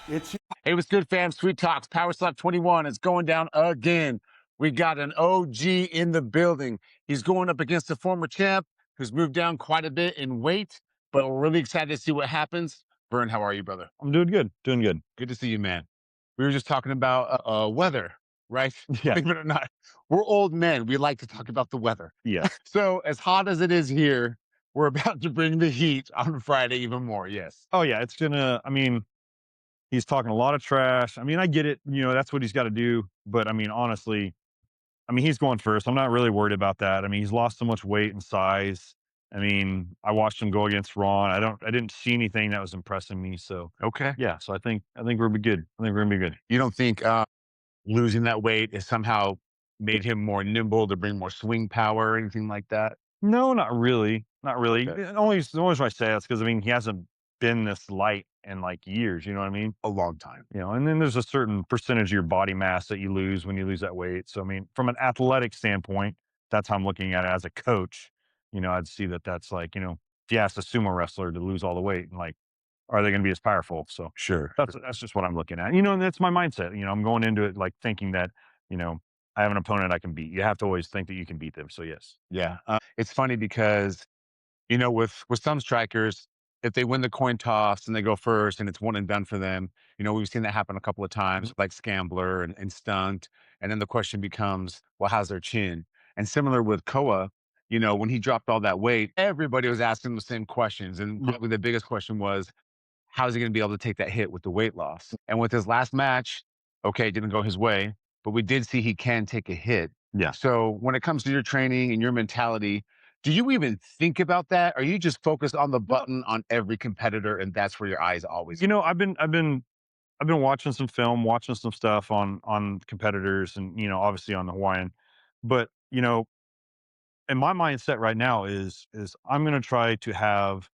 It's Hey, what's good, fam? Sweet Talks, Power Slap 21. It's going down again. We got an OG in the building. He's going up against a former champ who's moved down quite a bit in weight, but we're really excited to see what happens. Vern, how are you, brother? I'm doing good. Doing good. Good to see you, man. We were just talking about weather, right? Yeah. Believe it or not, we're old men. We like to talk about the weather. Yes. So, as hot as it is here, we're about to bring the heat on Friday even more. Yes. Oh yeah. He's talking a lot of trash. I mean, I get it. That's what he's got to do. But I mean, honestly, he's going first. I'm not really worried about that. I mean, he's lost so much weight and size. I mean, I watched him go against Ron. I didn't see anything that was impressing me. So Okay. yeah. So I think we'll be good. I think we're gonna be good. You don't think losing that weight has somehow made him more nimble to bring more swing power or anything like that? No, not really. Not really. Okay. The only reason I say that's because he hasn't been this light in like years. You know what I mean? A long time. And then there's a certain percentage of your body mass that you lose when you lose that weight. So, from an athletic standpoint, that's how I'm looking at it as a coach. I'd see that that's like, if you ask a sumo wrestler to lose all the weight and like, are they going to be as powerful? So Sure. that's just what I'm looking at, and that's my mindset. I'm going into it like thinking that, you know, I have an opponent I can beat. You have to always think that you can beat them. So yes. Yeah. It's funny because with some strikers, if they win the coin toss and they go first and it's one and done for them, we've seen that happen a couple of times, like Scambler and Stunt. And then the question becomes, well, how's their chin? And similar with Koa, when he dropped all that weight, everybody was asking the same questions. And Yeah. probably the biggest question was, how's he going to be able to take that hit with the weight loss? And with his last match, okay, it didn't go his way, but we did see he can take a hit. Yeah. So when it comes to your training and your mentality, do you even think about that? Or are you just focused on the button on every competitor and that's where your eyes always go? I've been watching some film, watching some stuff on competitors, and obviously on the Hawaiian, but and my mindset right now is I'm going to try to have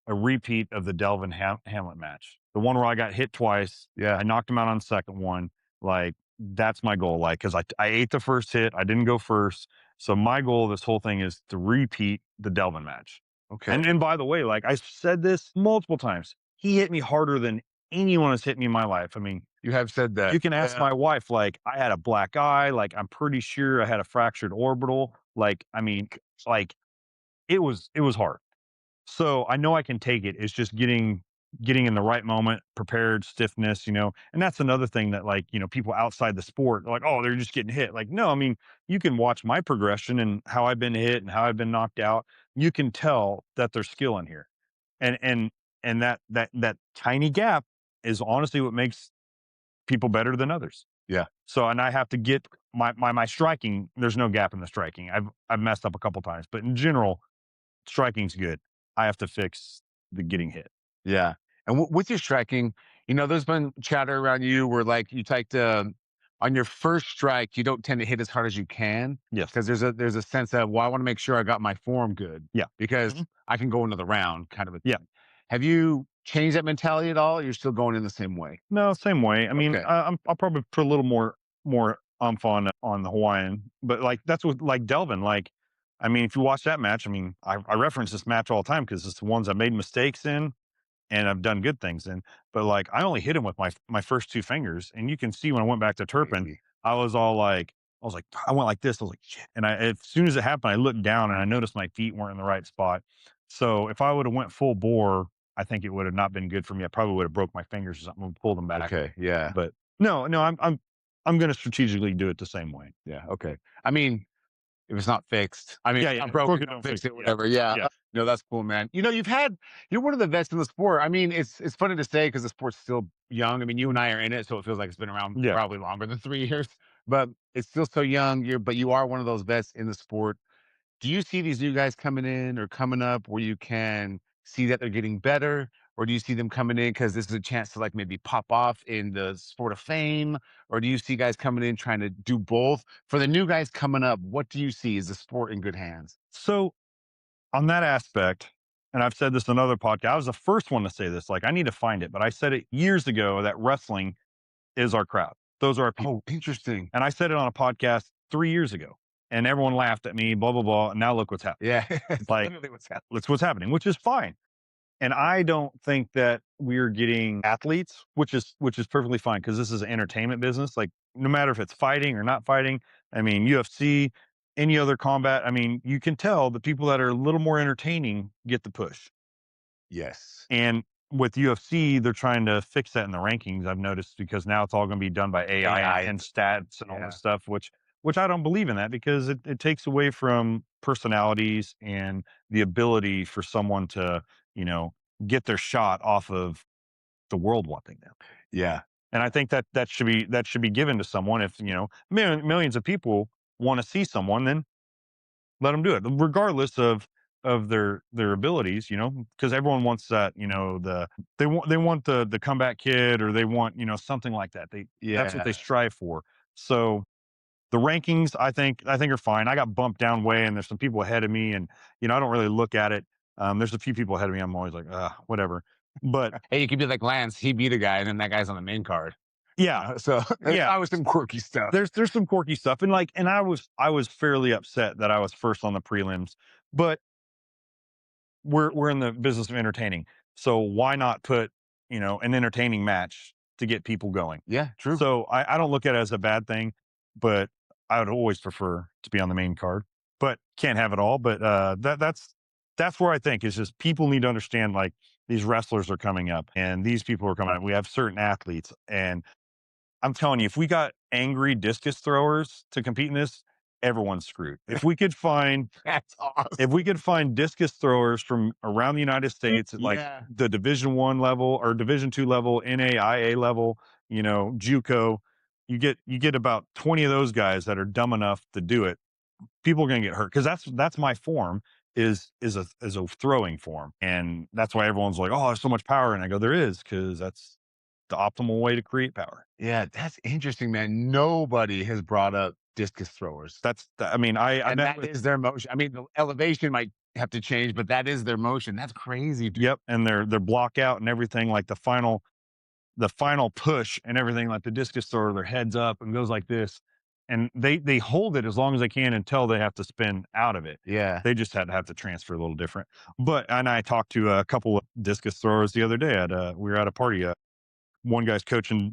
a repeat of the Delvin Hamlet match, the one where I got hit twice. Yeah. I knocked him out on the second one. Like that's my goal. Like because I ate the first hit, I didn't go first. So my goal of this whole thing is to repeat the Delvin match. Okay. And by the way, like I said this multiple times, he hit me harder than anyone has hit me in my life. I mean, You have said that. you can ask my wife, like, I had a black eye, like, I'm pretty sure I had a fractured orbital. Like, like it was hard. So I know I can take it. It's just getting in the right moment, prepared, stiffness. And that's another thing that like, people outside the sport are like, oh, they're just getting hit. Like, no, you can watch my progression and how I've been hit and how I've been knocked out. You can tell that there's skill in here. And that tiny gap is honestly what makes people better than others. Yeah. So, and I have to get my striking. There's no gap in the striking. I've messed up a couple times, but in general, striking's good. I have to fix the getting hit. Yeah. And with your striking, there's been chatter around you where like you typed on your first strike, you don't tend to hit as hard as you can. Yes. Because there's a sense of, well, I want to make sure I got my form good. Yeah. Because Mhm. I can go another round kind of a Yeah. thing. Have you changed that mentality at all? Or you're still going in the same way? No, same way. Okay. I'll probably put a little more umph on the Hawaiian, but like that's what like Delvin. Like, if you watch that match, I reference this match all the time because it's the ones I made mistakes in and I've done good things in. But like, I only hit him with my first two fingers, and you can see when I went back to Turpin, Crazy. I was like, I went like this. I was like, shit. And as soon as it happened, I looked down and I noticed my feet weren't in the right spot. So if I would have went full bore, I think it would have not been good for me. I probably would have broke my fingers or something and pulled them back. Okay. Yeah. But no, I'm going to strategically do it the same way. Yeah. Okay. I mean, if it's not fixed, Yeah, it's yeah. not broken, Broken, don't don't fix fix it, it. Yeah, whatever. Yeah. yeah. No, that's cool, man. You're one of the vets in the sport. I mean, it's funny to say because the sport's still young. I mean, you and I are in it, so it feels like it's been around Yeah. probably longer than 3 years, but it's still so young. But you are one of those vets in the sport. Do you see these new guys coming in or coming up where you can see that they're getting better? Or do you see them coming in because this is a chance to like maybe pop off in the sport of fame? Or do you see guys coming in trying to do both? For the new guys coming up, what do you see? Is the sport in good hands? So on that aspect, and I've said this in another podcast, I was the first one to say this. Like, I need to find it, but I said it years ago that wrestling is our crowd. Those are our people. Oh, interesting. And I said it on a podcast 3 years ago, and everyone laughed at me, blah, blah, blah. And now look what's happening. Yeah. It's Like, literally what's happening. That's what's happening, which is fine. And I don't think that we're getting athletes, which is perfectly fine because this is an entertainment business. Like no matter if it's fighting or not fighting, I mean UFC, any other combat, I mean, you can tell the people that are a little more entertaining get the push. Yes. And with UFC, they're trying to fix that in the rankings. I've noticed because now it's all going to be done by AI AI. and stats and all this Yeah. stuff, which I don't believe in that because it takes away from personalities and the ability for someone to, you know, get their shot off of the world wanting them. Yeah. And I think that that should be given to someone. If you know millions of people want to see someone, then let them do it, regardless of their abilities, you know, because everyone wants that, you know, they want the comeback kid or they want, you know, something like that. That's what they Yeah. strive for. So the rankings, I think are fine. I got bumped down way, and there's some people ahead of me, and you know, I don't really look at it. There's a few people ahead of me. I'm always like, whatever. But Hey, you could be like Lance. He beat a guy, and then that guy's on the main card. yeah, So there's yeah, always some quirky stuff. there's some quirky stuff, and like, and I was fairly upset that I was first on the prelims, but we're in the business of entertaining. So why not put, you know, an entertaining match to get people going? Yeah, true. So I don't look at it as a bad thing, but I would always prefer to be on the main card. But can't have it all. But that's where I think is just people need to understand like these wrestlers are coming up and these people are coming up. We have certain athletes, and I'm telling you, if we got angry discus throwers to compete in this, everyone's screwed. That's If awesome. we could find discus throwers from around the United States at like Yeah. the Division 1 level or Division 2 level, NAIA level, you know, JUCO, you get about 20 of those guys that are dumb enough to do it. People are going to get hurt because that's my form is a throwing form, and that's why everyone's like, oh, there's so much power, and I go, there is because that's the optimal way to create power. Yeah, that's interesting, man. Nobody has brought up discus throwers, I mean, I and met that with is their motion. I mean, the elevation might have to change, but that is their motion. That's crazy, dude. yep, and their block out and everything like the final push and everything, like the discus thrower, their heads up and goes like this. And they hold it as long as they can until they have to spin out of it. Yeah. They just had to have to transfer a little different. But and I talked to a couple of discus throwers the other day we were at a party. One guy's coaching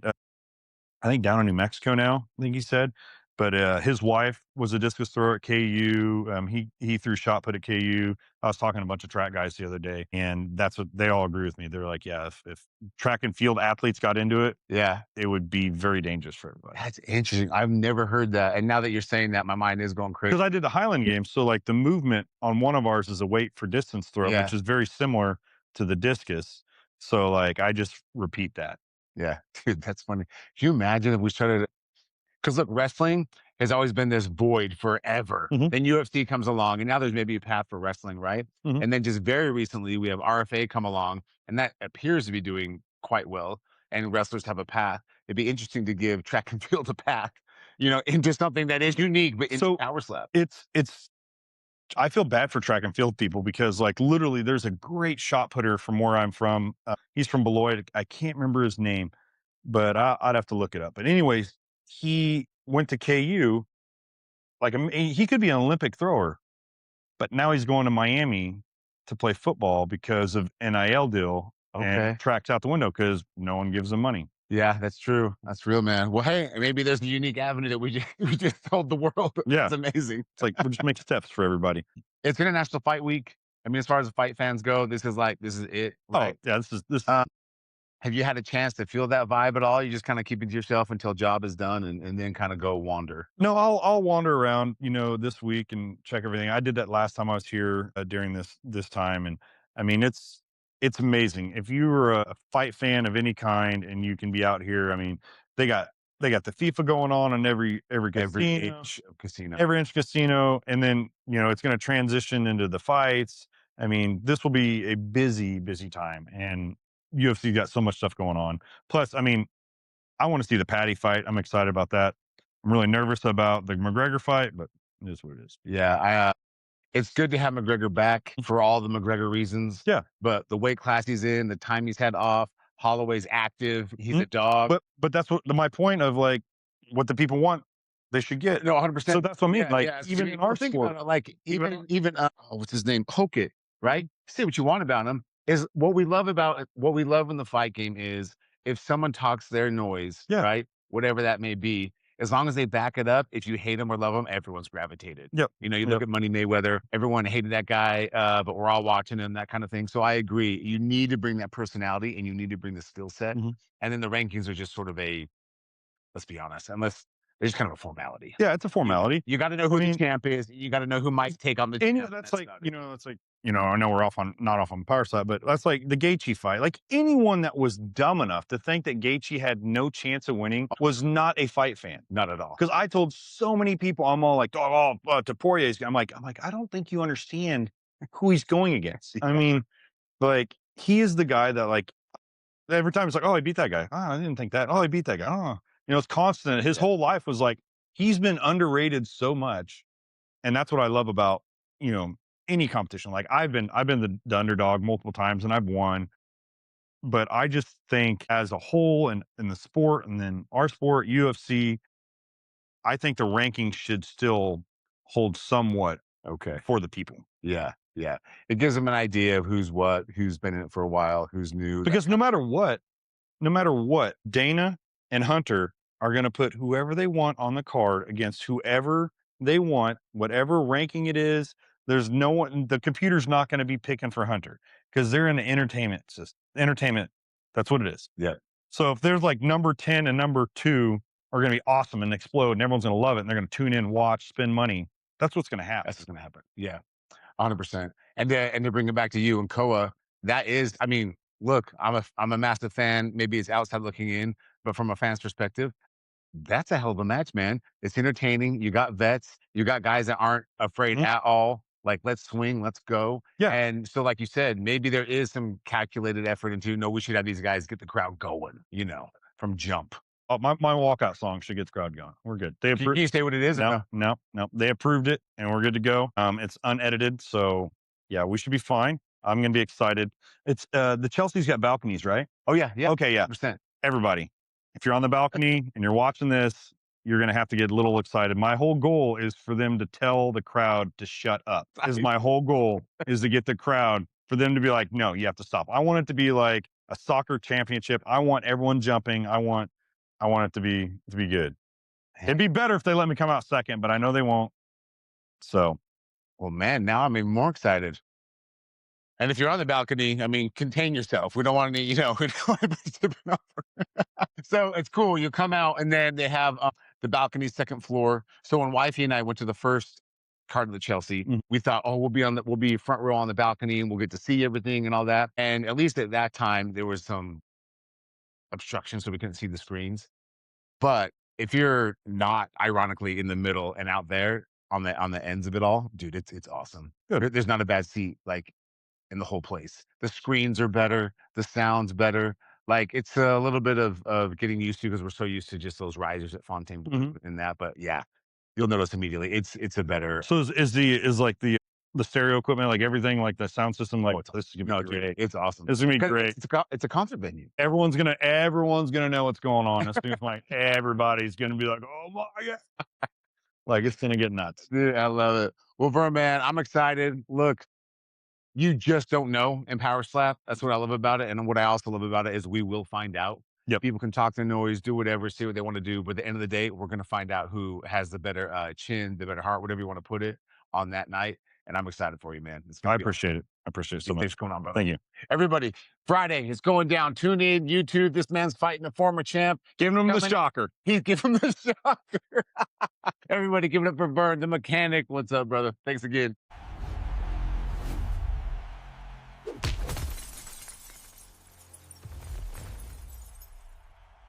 I think down in New Mexico now, I think he said. But his wife was a discus thrower at KU. He threw shot put at KU. I was talking to a bunch of track guys the other day, and that's what they all agree with me. They're like, yeah, if track and field athletes got into it, Yeah. it would be very dangerous for everybody. That's interesting. I've never heard that. And now that you're saying that, my mind is going crazy. Because I did the Highland Games, so like the movement on one of ours is a weight for distance throw, which Yeah. is very similar to the discus. So like I just repeat that. Yeah. Dude, that's funny. Can you imagine if we started? Because look, wrestling has always been this void forever. Hmm. Then UFC comes along, and now there's maybe a path for wrestling, right? Hmm. And then just very recently, we have RFA come along, and that appears to be doing quite well. And wrestlers have a path. It'd be interesting to give track and field a path, into something that is unique, but in So power slap. it's I feel bad for track and field people because, like, literally, there's a great shot putter from where I'm from. He's from Beloit. I can't remember his name, but I'd have to look it up. But anyways, he went to KU. Like, he could be an Olympic thrower, but now he's going to Miami to play football because of NIL deal, and Okay. tracks out the window because no one gives him money. Yeah, that's true. That's real, man. Well, hey, maybe there's a unique avenue that we just told the world. Yeah, That's amazing. it's like we just make steps for everybody. It's International Fight Week. I mean, as far as the fight fans go, this is it, Oh right? yeah, this is Uh, have you had a chance to feel that vibe at all? You just kind of keep it to yourself until job is done, and then kind of go wander. No, I'll wander around, you know, this week and check everything. I did that last time I was here during this time, and I mean it's amazing. If you were a fight fan of any kind and you can be out here, I mean, they got they got the FIFA going on in every Every casino, inch of casino. every inch casino, and then you know it's going to transition into the fights. I mean, this will be a busy time, and UFC got so much stuff going on. Plus, I mean, I want to see the Patty fight. I'm excited about that. I'm really nervous about the McGregor fight, but it is what it is. Yeah, it's good to have McGregor back for all the McGregor reasons, Yeah. but the weight class he's in, the time he's had off, Holloway's active, he's Mhm. a dog. But that's what my point of like what the people want, they should get. No, So 100%. that's what I mean. Yeah, Like yeah. even in Well, our think sport, about it. Like even even what's his name, Hokit, Mhm. right? Say what you want about him. is what we love in the fight game is if someone talks their noise, Yeah. right? Whatever that may be, as long as they back it up, if you hate them or love them, everyone's gravitated. Yep. You know, you look Yep. at Money Mayweather, everyone hated that guy, but we're all watching him, that kind of thing. So I agree. You need to bring that personality and you need to bring the skill set. Mhm. And then the rankings are just sort of a, let's be honest, unless they're just kind of a formality. Yeah, it's a formality. You got to know I who the mean, champ is. You got to know who might take on the any champ. And that's that's like, about it. that's like, I know we're not off on the power side, but that's like the Gaethje fight. Like anyone that was dumb enough to think that Gaethje had no chance of winning was not a fight fan. Not at all. Because I told so many people, I'm all like, to Poirier's. I'm like, I don't think you understand who he's going against. I mean, like he is the guy that like every time it's like, oh, I beat that guy. Oh, I didn't think that. Oh, I beat that guy. Oh, it's constant. His Yeah. whole life was like he's been underrated so much, and that's what I love about you know any competition. Like I've been the underdog multiple times and I've won, but I just think as a whole and in the sport and then our sport, UFC, I think the rankings should still hold somewhat Okay. for the people. Yeah. Yeah. It gives them an idea of who's what, who's been in it for a while, who's new. Because no matter what, Dana and Hunter are going to put whoever they want on the card against whoever they want, whatever ranking it is. There's no one, the computer's not going to be picking for Hunter because they're in the entertainment system. Entertainment, that's what it is. Yeah. So if there's like number 10 and number 2 are going to be awesome and explode and everyone's going to love it and they're going to tune in, watch, spend money, that's what's going to happen. That's what's gonna happen. Yeah. 100%. And to bring it back to you and Koa, that is, I mean, look, I'm a massive fan. Maybe it's outside looking in, but from a fan's perspective, that's a hell of a match, man. It's entertaining. You got vets, you got guys that aren't afraid Mhm. at all. Like, let's swing, let's go. Yeah. And so, like you said, maybe there is some calculated effort into no, we should have these guys get the crowd going, from jump. Oh, my walkout song should get the crowd going. We're good. They Can you say what it is? Or No, no? no, no. They approved it and we're good to go. It's unedited, so yeah, we should be fine. I'm gonna be excited. It's the Chelsea's got balconies, right? Oh yeah, yeah, Okay, yeah. 100%. Everybody, if you're on the balcony and you're watching this, you're gonna have to get a little excited. My whole goal is for them to tell the crowd to shut up. Is my whole goal is to get the crowd for them to be like, no, you have to stop. I want it to be like a soccer championship. I want everyone jumping. I want it to be good. It'd be better if they let me come out second, but I know they won't. So Well, man, now I'm even more excited. And if you're on the balcony, I mean, contain yourself. We don't want any, we don't want anybody tipping over. So it's cool. You come out, and then they have the balcony, second floor. So when wifey and I went to the first card of the Chelsea, mm, we thought, oh, we'll be front row on the balcony, and we'll get to see everything and all that. And at least at that time, there was some obstruction, so we couldn't see the screens. But if you're not, ironically, in the middle and out there on the ends of it all, dude, it's awesome. good. There's not a bad seat. Like in the whole place. The screens are better, the sound's better. Like it's a little bit of getting used to because we're so used to just those risers at Fontainebleau Mhm. and that. But yeah, you'll notice immediately. It's a better. So is like the stereo equipment, like everything, like the sound system, like Oh, it's this is no, gonna be dude, great. it's awesome. This is gonna be 'Cause great. it's a concert venue. Everyone's gonna know what's going on. As soon as like everybody's gonna be like, oh my god, like it's gonna get nuts. Dude, I love it. Well, Vern, man, I'm excited. Look, you just don't know in Power Slap. That's what I love about it. And what I also love about it is we will find out. Yep, People can talk their noise, do whatever, see what they want to do. But at the end of the day, we're going to find out who has the better chin, the better heart, whatever you want to put it on that night. And I'm excited for you, man. It's going I to be awesome. appreciate it. I appreciate it so Thanks much. for coming on, brother. Thank you. Everybody, Friday is going down. Tune in, YouTube. This man's fighting a former champ. Giving them the Coming- shocker. He's giving the shocker. Everybody, give it up for Vern, the mechanic. What's up, brother? Thanks again.